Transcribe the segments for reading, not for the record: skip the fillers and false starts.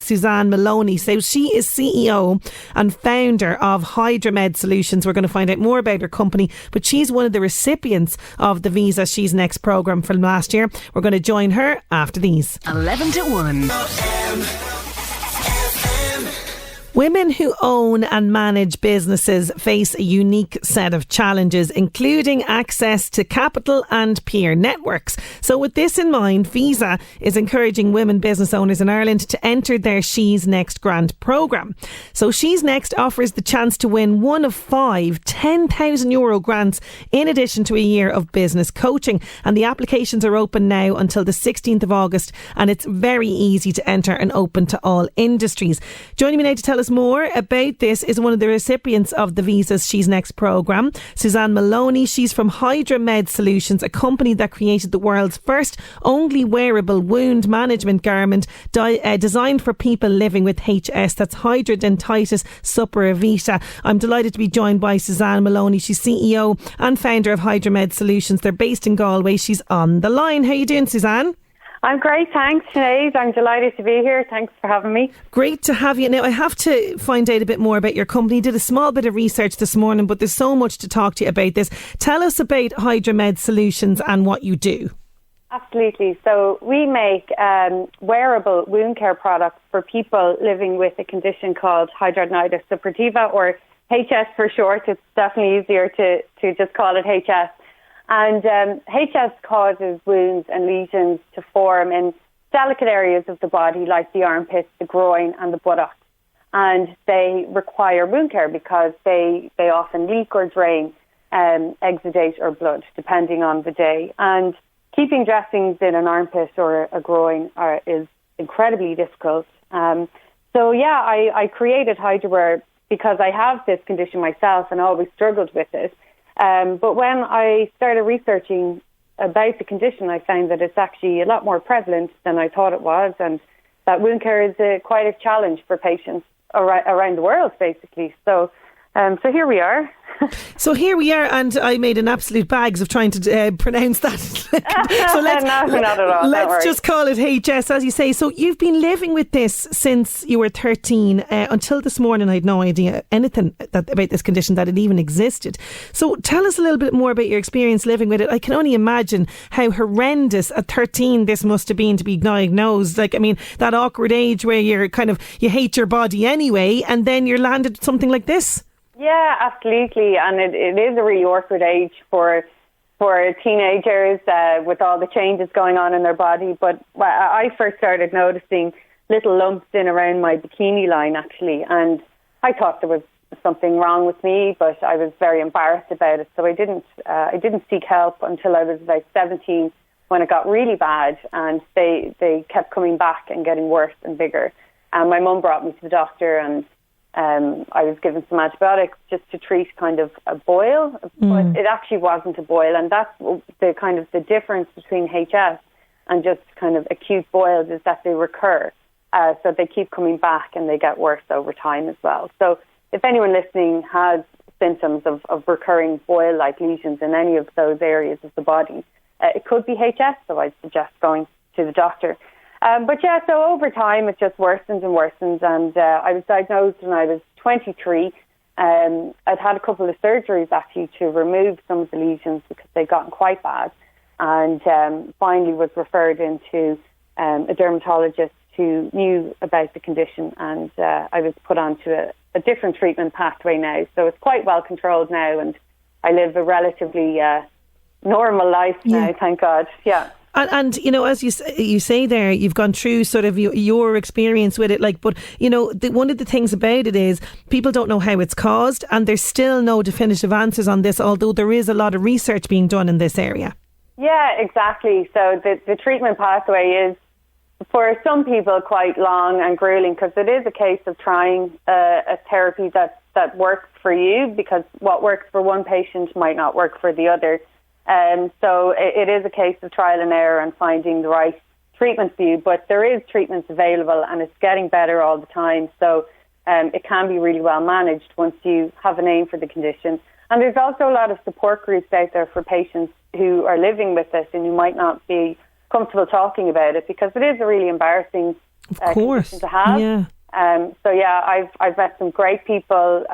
Suzanne Maloney. So she is CEO and founder of HidraWear Solutions. We're going to find out more about her company, but she's one of the recipients of the Visa She's Next programme from last year. We're going to join her after these. 11 to 1. Women who own and manage businesses face a unique set of challenges, including access to capital and peer networks. So with this in mind, Visa is encouraging women business owners in Ireland to enter their She's Next grant programme. So She's Next offers the chance to win one of 5 €10,000 grants in addition to a year of business coaching. And the applications are open now until the 16th of August, and it's very easy to enter and open to all industries. Joining me now to tell us more about this is one of the recipients of the Visa's She's Next programme, Suzanne Maloney. She's from HidraWear Solutions, a company that created the world's first only wearable wound management garment designed for people living with HS. That's hidradenitis suppurativa. I'm delighted to be joined by Suzanne Maloney. She's CEO and founder of HidraWear Solutions. They're based in Galway. She's on the line. How are you doing, Suzanne? I'm great, thanks, Sinéad. I'm delighted to be here. Thanks for having me. Great to have you. Now, I have to find out a bit more about your company. Did a small bit of research this morning, but there's so much to talk to you about this. Tell us about HidraWear Solutions and what you do. Absolutely. So we make wearable wound care products for people living with a condition called hidradenitis suppurativa, or HS for short. It's definitely easier to just call it HS. And HS causes wounds and lesions to form in delicate areas of the body like the armpits, the groin and the buttocks. And they require wound care because they often leak or drain exudate or blood, depending on the day. And keeping dressings in an armpit or a groin is incredibly difficult. I created HidraWear because I have this condition myself and always struggled with it. But when I started researching about the condition, I found that it's actually a lot more prevalent than I thought it was, and that wound care is quite a challenge for patients around the world, basically. So here we are. So here we are, and I made an absolute bags of trying to pronounce that. So not at all. Let's just call it HS, as you say. So you've been living with this since you were 13. Until this morning, I had no idea anything about this condition, that it even existed. So tell us a little bit more about your experience living with it. I can only imagine how horrendous at 13 this must have been to be diagnosed. Like, I mean, that awkward age where you hate your body anyway, and then you're landed with something like this. Yeah, absolutely. And it is a really awkward age for teenagers with all the changes going on in their body. But I first started noticing little lumps in around my bikini line, actually. And I thought there was something wrong with me, but I was very embarrassed about it. So I didn't seek help until I was about 17, when it got really bad. And they kept coming back and getting worse and bigger. And my mum brought me to the doctor, and I was given some antibiotics just to treat kind of a boil, but it actually wasn't a boil. And that's the difference between HS and just kind of acute boils, is that they recur. So they keep coming back and they get worse over time as well. So if anyone listening has symptoms of recurring boil-like lesions in any of those areas of the body, it could be HS, so I'd suggest going to the doctor. So over time it just worsened and worsened, and I was diagnosed when I was 23. I'd had a couple of surgeries actually to remove some of the lesions because they'd gotten quite bad, and finally was referred into a dermatologist who knew about the condition, and I was put onto a different treatment pathway now. So it's quite well controlled now, and I live a relatively normal life now, thank God. Yeah. And you know, as you say there, you've gone through sort of your experience with it. But you know, one of the things about it is people don't know how it's caused, and there's still no definitive answers on this, although there is a lot of research being done in this area. Yeah, exactly. So the treatment pathway is, for some people, quite long and grueling, because it is a case of trying a therapy that works for you, because what works for one patient might not work for the other. So it is a case of trial and error and finding the right treatment for you. But there is treatments available, and it's getting better all the time. So it can be really well managed once you have a name for the condition. And there's also a lot of support groups out there for patients who are living with this and who might not be comfortable talking about it, because it is a really embarrassing condition to have. Yeah. So yeah, I've met some great people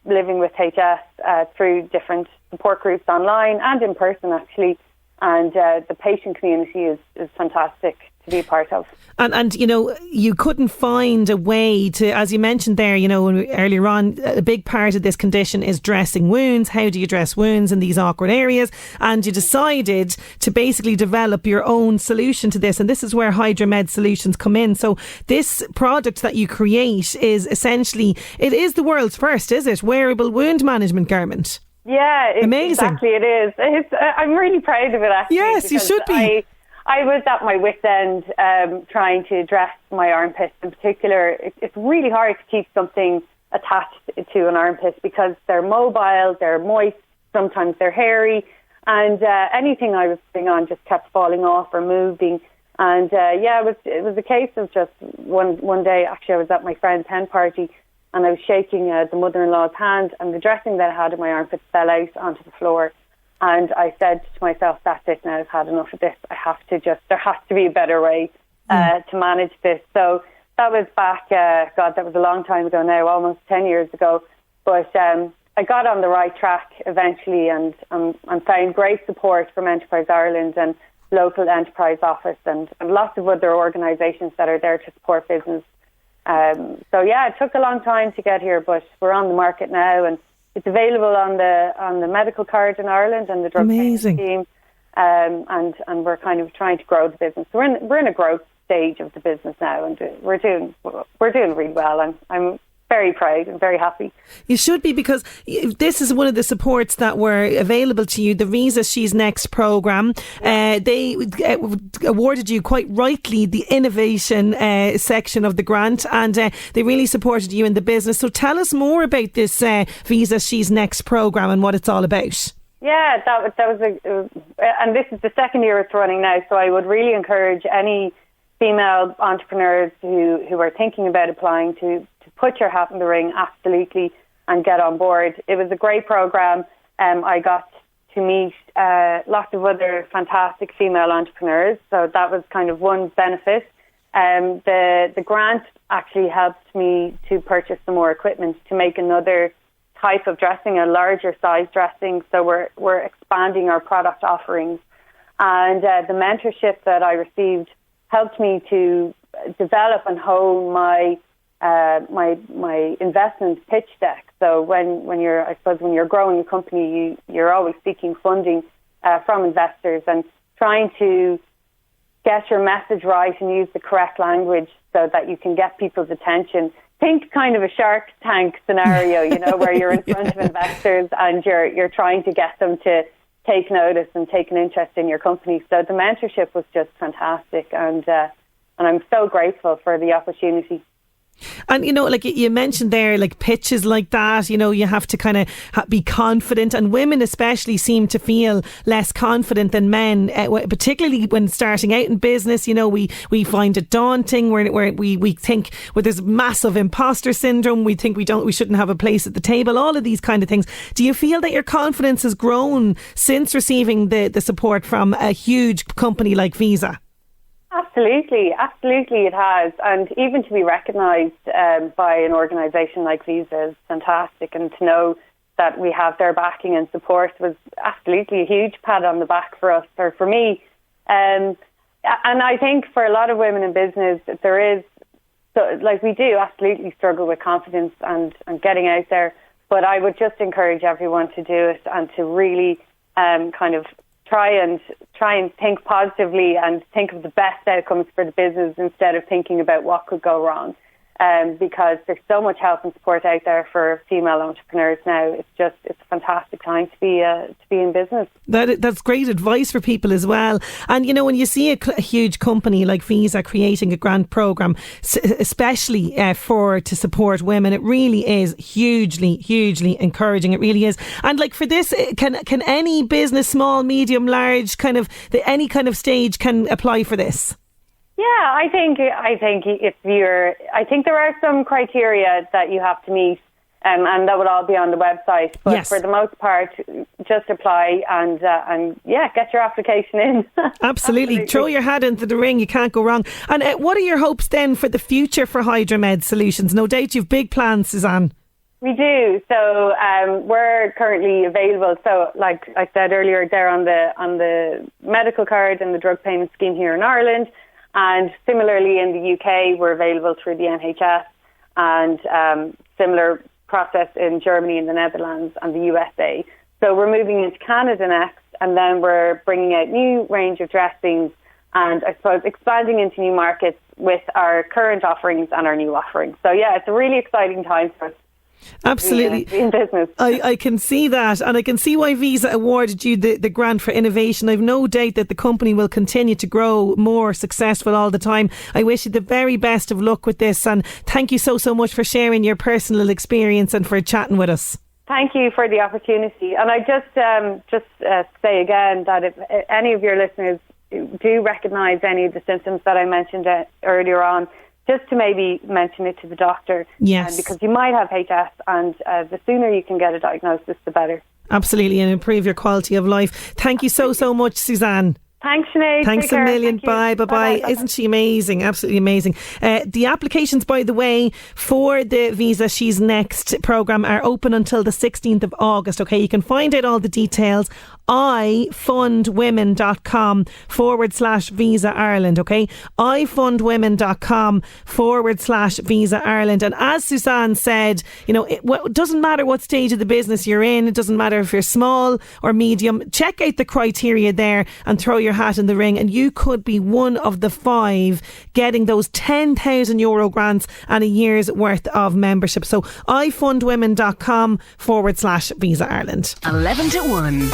living with HS through different support groups online and in person actually, and the patient community is fantastic to be a part of. And you know, you couldn't find a way to, as you mentioned there, you know, earlier on, a big part of this condition is dressing wounds. How do you dress wounds in these awkward areas? And you decided to basically develop your own solution to this. And this is where HidraMed solutions come in. So this product that you create is essentially, it is the world's first, is it? Wearable wound management garment. Yeah, amazing. Exactly, it is. I'm really proud of it, actually. Yes, you should be. I was at my wit's end trying to dress my armpits in particular. It's really hard to keep something attached to an armpit because they're mobile, they're moist, sometimes they're hairy, and anything I was putting on just kept falling off or moving. And it was a case of just one day, actually I was at my friend's hen party and I was shaking the mother-in-law's hand, and the dressing that I had in my armpits fell out onto the floor. And I said to myself, that's it now, I've had enough of this. there has to be a better way to manage this. So that was back, that was a long time ago now, almost 10 years ago. But I got on the right track eventually and found great support from Enterprise Ireland and local Enterprise Office and lots of other organisations that are there to support business. It took a long time to get here, but we're on the market now, and it's available on the medical card in Ireland and the drug payment scheme, and we're kind of trying to grow the business. So we're in a growth stage of the business now, and we're doing really well. I'm very proud and very happy. You should be, because this is one of the supports that were available to you, the Visa She's Next programme. They awarded you quite rightly the innovation section of the grant, and they really supported you in the business. So tell us more about this Visa She's Next programme and what it's all about. Yeah, that was and this is the second year it's running now, so I would really encourage any female entrepreneurs who are thinking about applying to put your hat in the ring, absolutely, and get on board. It was a great programme. I got to meet lots of other fantastic female entrepreneurs, so that was kind of one benefit. The grant actually helped me to purchase some more equipment to make another type of dressing, a larger size dressing, so we're expanding our product offerings. And the mentorship that I received helped me to develop and hone my investment pitch deck. So when you're growing a company, you're always seeking funding from investors and trying to get your message right and use the correct language so that you can get people's attention. Think kind of a Shark Tank scenario, where you're in front of investors and you're trying to get them to take notice and take an interest in your company. So the mentorship was just fantastic, and I'm so grateful for the opportunity. And, like you mentioned there, like pitches like that, you have to kind of be confident, and women especially seem to feel less confident than men, particularly when starting out in business. We find it daunting, where we think, well, there's massive imposter syndrome. We think we shouldn't have a place at the table, all of these kind of things. Do you feel that your confidence has grown since receiving the support from a huge company like Visa? Absolutely it has, and even to be recognised by an organisation like Visa is fantastic, and to know that we have their backing and support was absolutely a huge pat on the back for us, or for me. And I think for a lot of women in business, we do absolutely struggle with confidence and getting out there, but I would just encourage everyone to do it and to really kind of try and think positively and think of the best outcomes for the business instead of thinking about what could go wrong. Because there's so much help and support out there for female entrepreneurs now. It's a fantastic time to be in business. That's great advice for people as well. And when you see a huge company like Visa creating a grant programme, especially to support women, it really is hugely encouraging. It really is. And like for this, can any business, small, medium, large, any kind of stage can apply for this? Yeah, I think there are some criteria that you have to meet. And that will all be on the website. But yes. for the most part, just apply and get your application in. Absolutely. Throw your hat into the ring. You can't go wrong. And what are your hopes then for the future for HidraMed Solutions? No doubt you've big plans, Suzanne. We do. So we're currently available. So like I said earlier, they're on the medical card and the drug payment scheme here in Ireland. And similarly in the UK, we're available through the NHS, and similar process in Germany and the Netherlands and the USA. So we're moving into Canada next, and then we're bringing out new range of dressings and I suppose expanding into new markets with our current offerings and our new offerings. So yeah, it's a really exciting time for us. Absolutely. In business. I can see that, and I can see why Visa awarded you the grant for innovation. I've no doubt that the company will continue to grow more successful all the time. I wish you the very best of luck with this, and thank you so much for sharing your personal experience and for chatting with us. Thank you for the opportunity. And I just say again that if any of your listeners do recognise any of the symptoms that I mentioned earlier on, just to maybe mention it to the doctor. Yes. Because you might have HS, and the sooner you can get a diagnosis, the better. Absolutely, and improve your quality of life. Thank you so much, Suzanne. Thanks, Sinead. Thanks a million. Bye. Isn't she amazing? Absolutely amazing. The applications, by the way, for the Visa She's Next programme are open until the 16th of August. Okay, you can find out all the details. ifundwomen.com/Visa Ireland. Okay, ifundwomen.com/Visa Ireland. And as Suzanne said, you know, it doesn't matter what stage of the business you're in. It doesn't matter if you're small or medium. Check out the criteria there and throw your hat in the ring, and you could be one of the 5 getting those €10,000 grants and a year's worth of membership. So ifundwomen.com/Visa Ireland. 11 to 1.